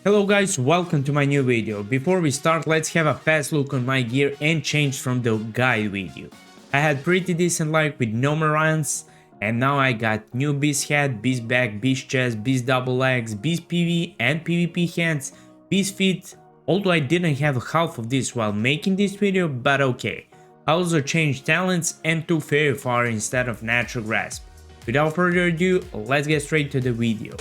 Hello guys, welcome to my new video. Before we start, let's have a fast look on my gear and change from the guide video. I had pretty decent luck with no Marines, and now I got new Beast Head, Beast Back, Beast Chest, Beast Double Legs, Beast PV and PvP hands, Beast Feet, although I didn't have half of this while making this video, but okay. I also changed talents and took Fairy Fire instead of Natural Grasp. Without further ado, let's get straight to the video.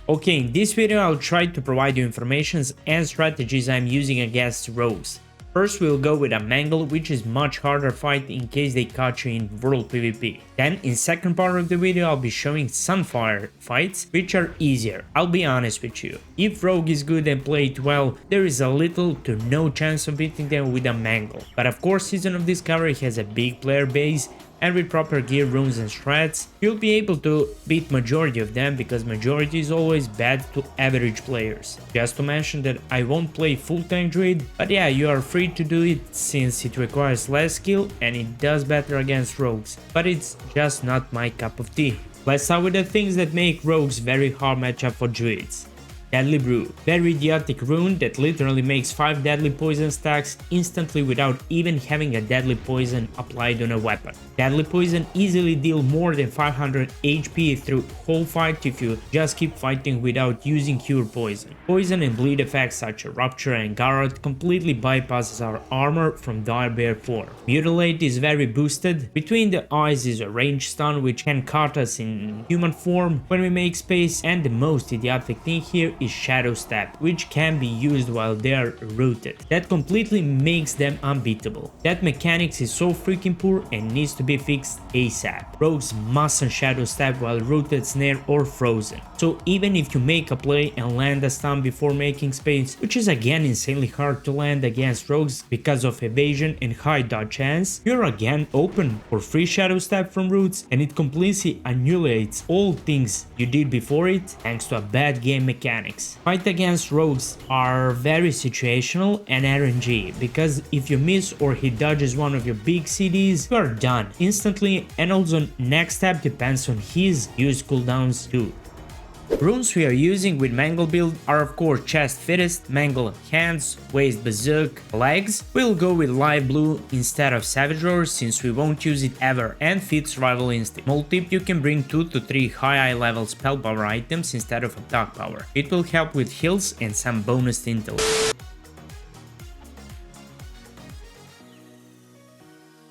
Okay, in this video I'll try to provide you informations and strategies I'm using against rogues. First we'll go with a Mangle, which is much harder fight in case they catch you in World PvP. Then in second part of the video I'll be showing Sunfire fights, which are easier. I'll be honest with you, if rogue is good and played well, there is a little to no chance of beating them with a Mangle. But of course Season of Discovery has a big player base, and with proper gear, runes and strats, you'll be able to beat majority of them because majority is always bad to average players. Just to mention that I won't play full tank druid, but yeah, you are free to do it since it requires less skill and it does better against rogues, but it's just not my cup of tea. Let's start with the things that make rogues very hard matchup for druids. Deadly Brew, very idiotic rune that literally makes 5 deadly poison stacks instantly without even having a deadly poison applied on a weapon. Deadly poison easily deal more than 500 HP through whole fight if you just keep fighting without using cure poison. Poison and bleed effects such as Rupture and Garrot completely bypasses our armor from dire bear form. Mutilate is very boosted. Between the eyes is a range stun which can cut us in human form when we make space, and the most idiotic thing here is Shadow Step, which can be used while they are rooted. That completely makes them unbeatable. That mechanics is so freaking poor and needs to be fixed ASAP. Rogues mustn't Shadow Step while rooted, snare or frozen. So even if you make a play and land a stun before making space, which is again insanely hard to land against rogues because of evasion and high dodge chance, you're again open for free Shadow Step from roots, and it completely annihilates all things you did before it thanks to a bad game mechanics. Fight against rogues are very situational and RNG, because if you miss or he dodges one of your big CDs, you are done instantly, and also next step depends on his use cooldowns too. Runes we are using with Mangle build are of course Chest Fittest, Mangle Hands, Waist Bazooka, Legs. We'll go with Live Blue instead of Savage Roar since we won't use it ever, and Feet Survival Instinct. Small tip, you can bring 2 to 3 high level spell power items instead of attack power. It will help with heals and some bonus intel.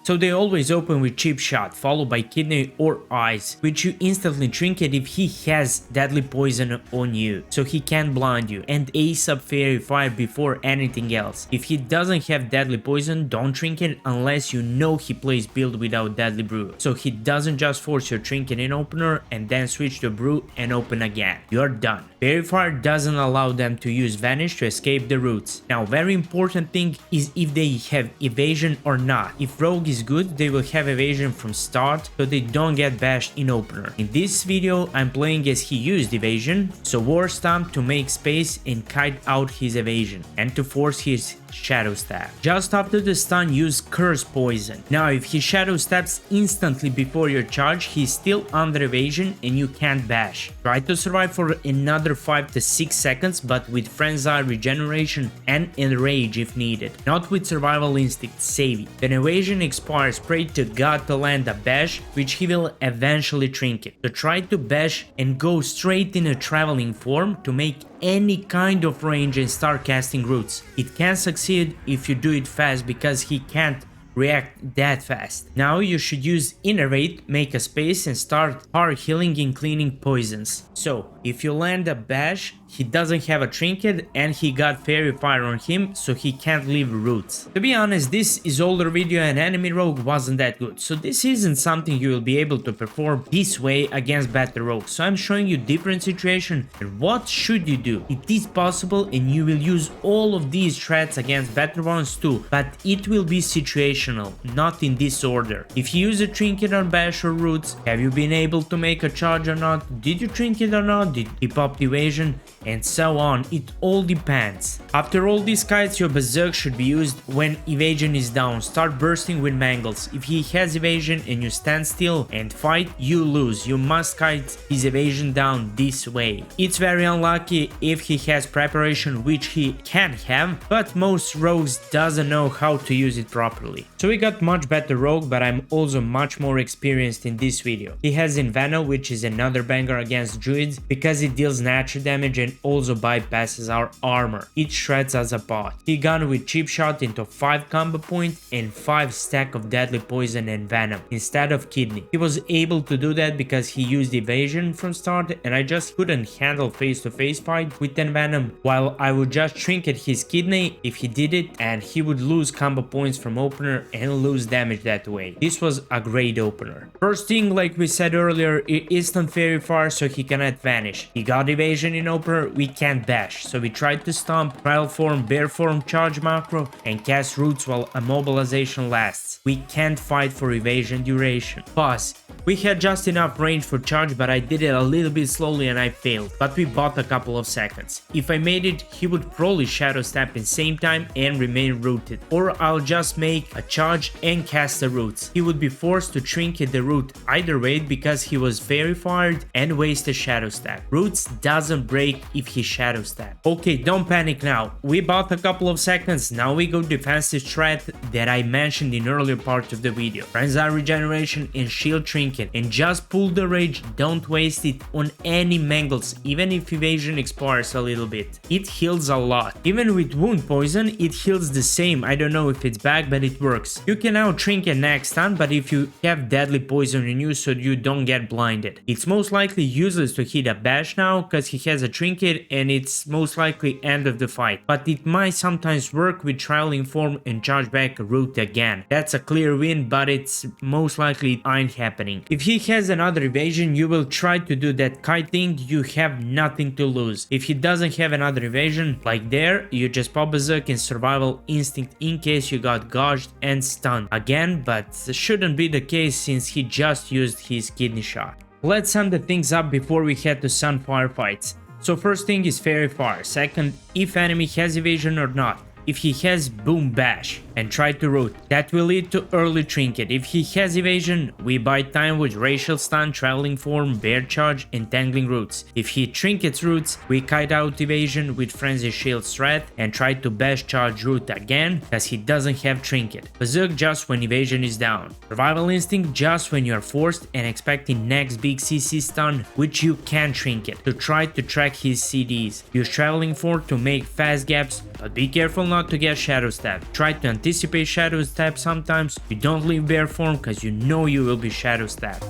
So they always open with Cheap Shot, followed by Kidney or Eyes, which you instantly trinket if he has deadly poison on you, so he can't blind you, and Ace up Fairy Fire before anything else. If he doesn't have deadly poison, don't trinket unless you know he plays build without Deadly Brew, so he doesn't just force your trinket in opener and then switch to Brew and open again. You're done. Fairy Fire doesn't allow them to use Vanish to escape the roots. Now, very important thing is if they have evasion or not. If Rogue is good, they will have evasion from start, so they don't get bashed in opener. In this video I'm playing as he used evasion, so War Stomp to make space and kite out his evasion, and to force his Shadow Step. Just after the stun, use Curse Poison. Now if he Shadow Steps instantly before your charge, he's still under evasion and you can't bash. Try to survive for another 5 to 6 seconds, but with Frenzy, Regeneration and Enrage if needed. Not with Survival Instinct, save it. When evasion expires, pray to God to land a bash, which he will eventually trinket. So try to bash and go straight in a traveling form to make any kind of range and start casting roots. It can succeed if you do it fast because he can't react that fast. Now you should use Innervate, make a space and start hard healing and cleaning poisons. So if you land a bash, he doesn't have a trinket and he got Fairy Fire on him, so he can't leave roots. To be honest, this is older video and enemy rogue wasn't that good, so this isn't something you will be able to perform this way against better rogues. So I'm showing you different situation and what should you do. It is possible and you will use all of these strats against better ones too, but it will be situational, not in this order. If you use a trinket on bash or roots, have you been able to make a charge or not? Did you trinket or not? Did he pop evasion? and so on. It all depends. After all these kites, your Berserk should be used when evasion is down. Start bursting with Mangles. If he has evasion and you stand still and fight, you lose. You must kite his evasion down this way. It's very unlucky if he has preparation, which he can have, but most rogues doesn't know how to use it properly. So we got much better rogue, but I'm also much more experienced in this video. He has Inveno, which is another banger against druids because it deals natural damage and also bypasses our armor. It shreds as a bot. He gun with chip shot into 5 combo point and 5 stack of deadly poison and venom instead of kidney. He was able to do that because he used evasion from start, and I just couldn't handle face-to-face fight with 10 venom, while I would just trinket his kidney if he did it, and he would lose combo points from opener and lose damage that way. This was a great opener. First thing, like we said earlier, it instant very far, so he cannot vanish. He got evasion in opener, we can't dash, so we tried to stomp, trial form, bear form, charge macro, and cast roots while immobilization lasts. We can't fight for evasion duration. Pause. We had just enough range for charge, but I did it a little bit slowly and I failed, but we bought a couple of seconds. If I made it, he would probably shadow step in same time and remain rooted, or I'll just make a charge and cast the roots. He would be forced to trinket the root either way because he was very fired and waste a shadow step. Roots doesn't break if he shadow step. Okay, don't panic now. We bought a couple of seconds, now we go defensive strat that I mentioned in earlier part of the video. Frenzy regeneration and shield trinket, and just pull the rage, don't waste it on any mangles, even if evasion expires a little bit. It heals a lot. Even with wound poison, it heals the same. I don't know if it's back, but it works. You can now trinket next stun, but if you have deadly poison in you so you don't get blinded. It's most likely useless to hit a bash now because he has a trinket and it's most likely end of the fight, but it might sometimes work with trialing form and charge back a root again. That's a clear win, but it's most likely ain't happening. If he has another evasion, you will try to do that kite thing, you have nothing to lose. If he doesn't have another evasion, like there, you just pop Berserk in survival instinct in case you got gouged and stunned again, but shouldn't be the case since he just used his kidney shot. Let's sum the things up before we head to Sunfire fights. So first thing is fairy fire, second, if enemy has evasion or not. If he has, boom bash and try to root. That will lead to early trinket. If he has evasion, we buy time with racial stun, traveling form, bear charge, and tangling roots. If he trinkets roots, we kite out evasion with frenzy shield strat and try to bash charge root again as he doesn't have trinket. Berserk just when evasion is down. Survival instinct just when you are forced and expecting next big CC stun, which you can trinket to try to track his CDs. Use traveling form to make fast gaps, but be careful not to get shadow step. Try to anticipate shadow step sometimes. You don't leave bear form because you know you will be shadow step.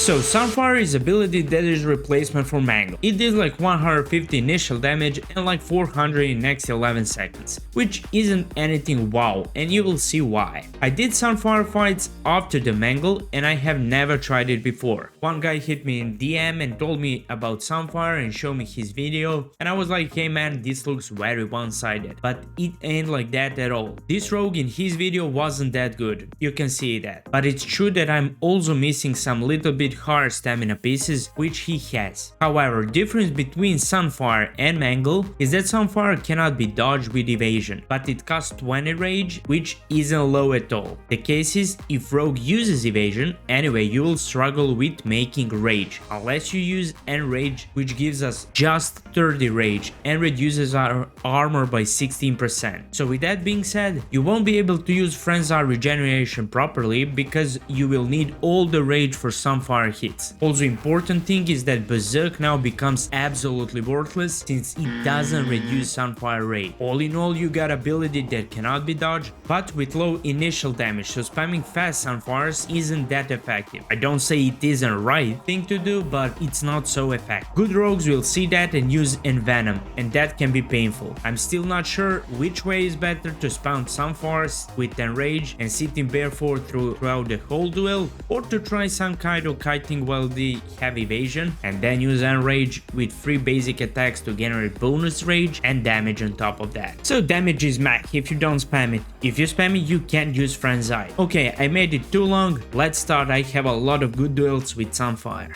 So Sunfire is ability that is replacement for Mangle. It did like 150 initial damage and like 400 in next 11 seconds, which isn't anything wow, and you will see why. I did Sunfire fights after the Mangle and I have never tried it before. One guy hit me in DM and told me about Sunfire and showed me his video, and I was like, hey man, this looks very one-sided, but it ain't like that at all. This rogue in his video wasn't that good, you can see that, but it's true that I'm also missing some little bit hard stamina pieces, which he has. However, difference between Sunfire and Mangle is that Sunfire cannot be dodged with evasion, but it costs 20 rage, which isn't low at all. The case is, if rogue uses evasion, anyway you will struggle with making rage, unless you use enrage, which gives us just 30 rage and reduces our armor by 16%. So with that being said, you won't be able to use Frenzy regeneration properly because you will need all the rage for Sunfire hits. Also important thing is that Berserk now becomes absolutely worthless since it doesn't reduce Sunfire rate. All in all, you got ability that cannot be dodged but with low initial damage, so spamming fast Sunfires isn't that effective. I don't say it isn't right thing to do, but it's not so effective. Good rogues will see that and use Envenom, and that can be painful. I'm still not sure which way is better, to spam Sunfires with Enrage and sit in barefoot throughout the whole duel, or to try some kind of kiting while they have evasion, and then use Enrage with 3 basic attacks to generate bonus rage and damage on top of that. So damage is max if you don't spam it. If you spam it, you can't use Frenzy. Okay, I made it too long, let's start. I have a lot of good duels with Sunfire.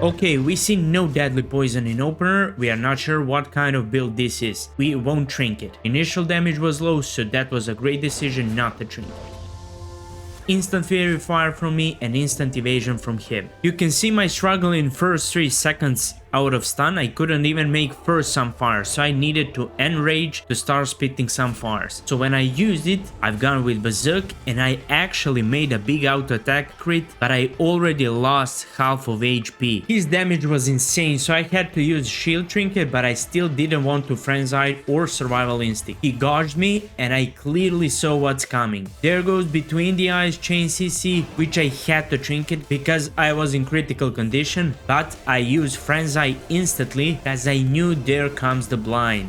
Okay, we see no deadly poison in opener, we are not sure what kind of build this is. We won't trinket. Initial damage was low, so that was a great decision not to trinket. Instant Fairy Fire from me and instant evasion from him. You can see my struggle in first 3 seconds. Out of stun, I couldn't even make first Sunfire, so I needed to enrage to start spitting Sunfires. So when I used it, I've gone with Bazooka and I actually made a big auto attack crit, but I already lost half of HP. His damage was insane, so I had to use Shield Trinket, but I still didn't want to Frenzy or Survival Instinct. He gouged me and I clearly saw what's coming. There goes Between the Eyes Chain CC, which I had to Trinket because I was in critical condition, but I used Frenzy instantly as I knew there comes the blind.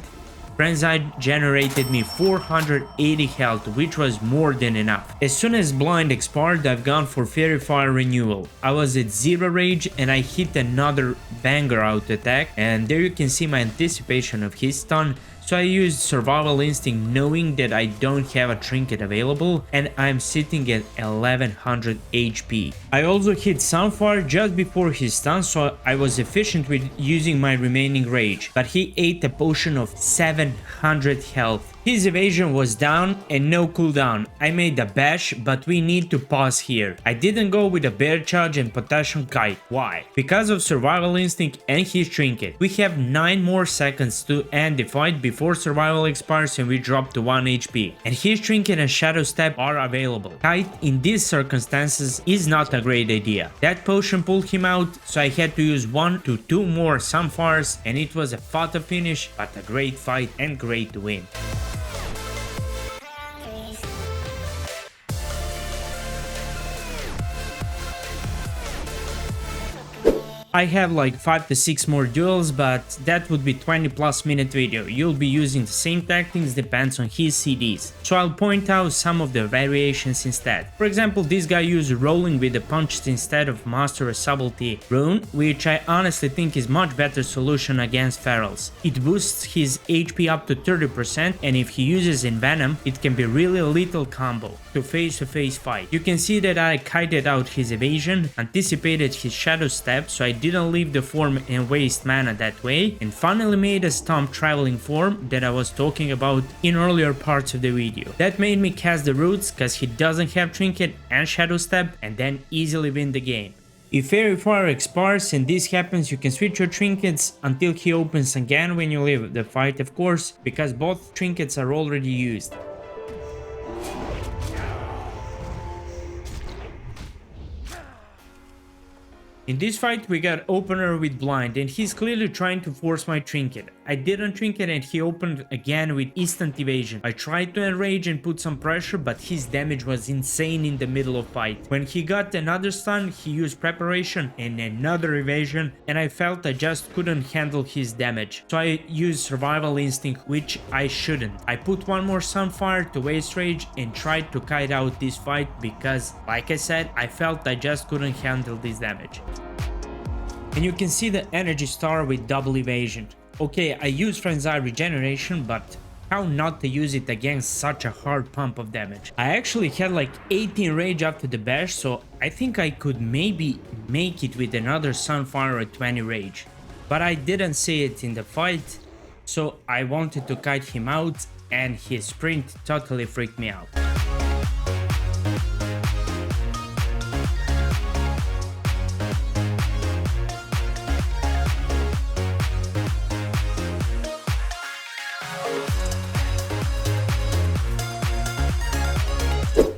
Frenzy generated me 480 health, which was more than enough. As soon as blind expired, I've gone for Fairy Fire renewal. I was at 0 rage and I hit another banger out attack, and there you can see my anticipation of his stun. So I used Survival Instinct knowing that I don't have a trinket available and I'm sitting at 1100 HP. I also hit Sunfire just before his stun, so I was efficient with using my remaining rage, but he ate a potion of 700 health. His evasion was down and no cooldown. I made a bash, but we need to pause here. I didn't go with a bear charge and potassium kite. Why? Because of Survival Instinct and his trinket. We have 9 more seconds to end the fight before survival expires and we drop to 1 HP. And his trinket and shadow step are available. Kite in these circumstances is not a great idea. That potion pulled him out, so I had to use 1 to 2 more Sunfires, and it was a photo finish, but a great fight and great win. I have like 5 to 6 more duels, but that would be 20+ minute video. You'll be using the same tactics, depends on his CDs. So I'll point out some of the variations instead. For example, this guy used rolling with the punches instead of master a subtlety rune, which I honestly think is much better solution against ferals. It boosts his HP up to 30%, and if he uses Envenom, it can be really lethal combo to face-to-face fight. You can see that I kited out his evasion, anticipated his shadow step, so I didn't leave the form and waste mana that way, and finally made a stomp traveling form that I was talking about in earlier parts of the video. That made me cast the roots cause he doesn't have trinket and shadow step, and then easily win the game. If Fairy Fire expires and this happens, you can switch your trinkets until he opens again when you leave the fight, of course, because both trinkets are already used. In this fight we got opener with blind and he's clearly trying to force my trinket. I didn't trinket and he opened again with instant evasion. I tried to enrage and put some pressure, but his damage was insane in the middle of fight. When he got another stun, he used preparation and another evasion, and I felt I just couldn't handle his damage. So I used survival instinct, which I shouldn't. I put one more Sunfire to waste rage and tried to kite out this fight because, like I said, I felt I just couldn't handle this damage. And you can see the energy star with double evasion. Okay, I use Frenzy regeneration, but how not to use it against such a hard pump of damage? I actually had like 18 rage after the bash, so I think I could maybe make it with another Sunfire at 20 rage. But I didn't see it in the fight, so I wanted to kite him out and his sprint totally freaked me out.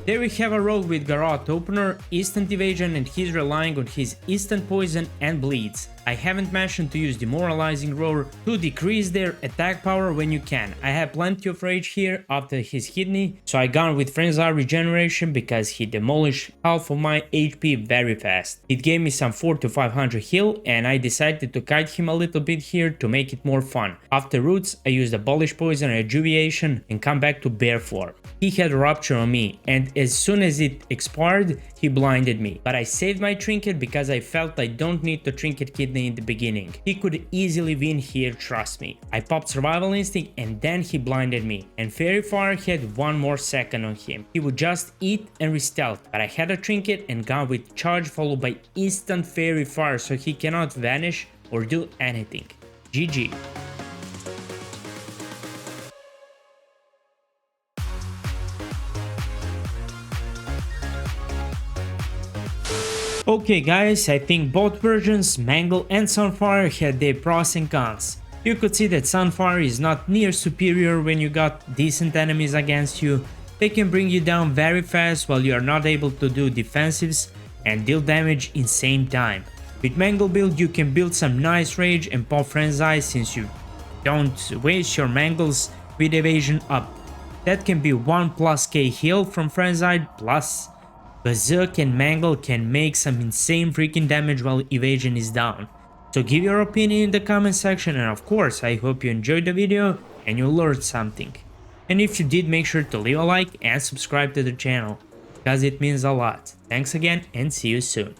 There we have a roll with Garrote opener, instant evasion, and he's relying on his instant poison and bleeds. I haven't mentioned to use Demoralizing Roar to decrease their attack power when you can. I have plenty of rage here after his kidney, so I gone with Frenzy Regeneration because he demolished half of my HP very fast. It gave me some 400 to 500 heal, and I decided to kite him a little bit here to make it more fun. After Roots, I used Abolish Poison Rejuvenation and come back to Bear form. He had Rupture on me, and as soon as it expired, he blinded me. But I saved my trinket because I felt I don't need to trinket kidney in the beginning. He could easily win here, trust me. I popped Survival Instinct and then he blinded me. And Fairy Fire had one more second on him. He would just eat and re-stealth, but I had a trinket and gone with Charge followed by instant Fairy Fire so he cannot vanish or do anything. GG. Okay guys, I think both versions, Mangle and Sunfire, had their pros and cons. You could see that Sunfire is not near superior when you got decent enemies against you. They can bring you down very fast while you are not able to do defensives and deal damage in same time. With Mangle build you can build some nice rage and pop Frenzy since you don't waste your Mangles with evasion up. That can be 1+k heal from Frenzy plus Berserk and Mangle can make some insane freaking damage while evasion is down. So give your opinion in the comment section, and of course I hope you enjoyed the video and you learned something. And if you did, make sure to leave a like and subscribe to the channel, because it means a lot. Thanks again and see you soon.